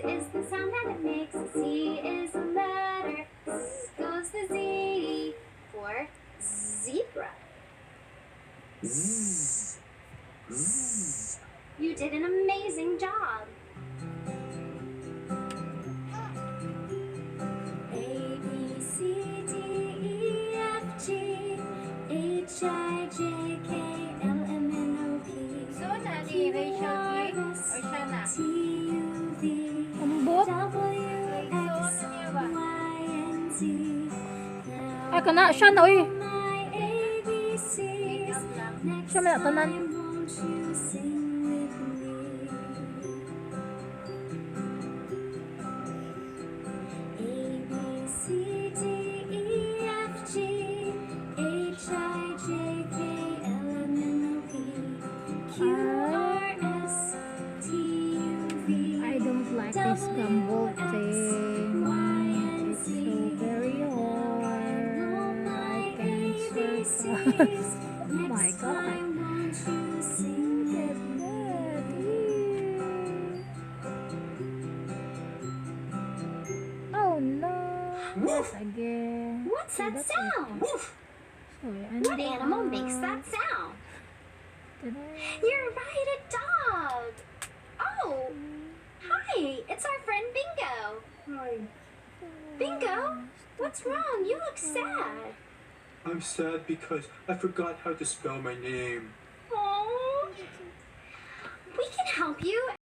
is the sound that it makes. Z is a letter. Z goes the Z for zebra. Zzz. Zzz. You did an amazing job. A, B, C, D, E, F, G, H, I, J, K, L, M, N, O, P, So, ni Rachel King or siya na? T, U, V, Ambot. W, X, Y, and Z. Ay, kana siya na, uy. My ABCs. Next Siya may tanan. time, won't you sing with me? A, B, C, D, E, F, G, H, I, J, K, L, M, N, O, P, Q, R, S, T, U, V. I don't like this Gumball thing. It's so very hard. I can't survive. Oh my god. Oh no. Yes, again. What's that That's sound? Sorry, I What know. animal makes that sound? Did I? You're right, a dog. Oh, hi, it's our friend Bingo. Hi. Bingo, what's wrong? You look sad. I'm sad because I forgot how to spell my name. Oh, we can help you.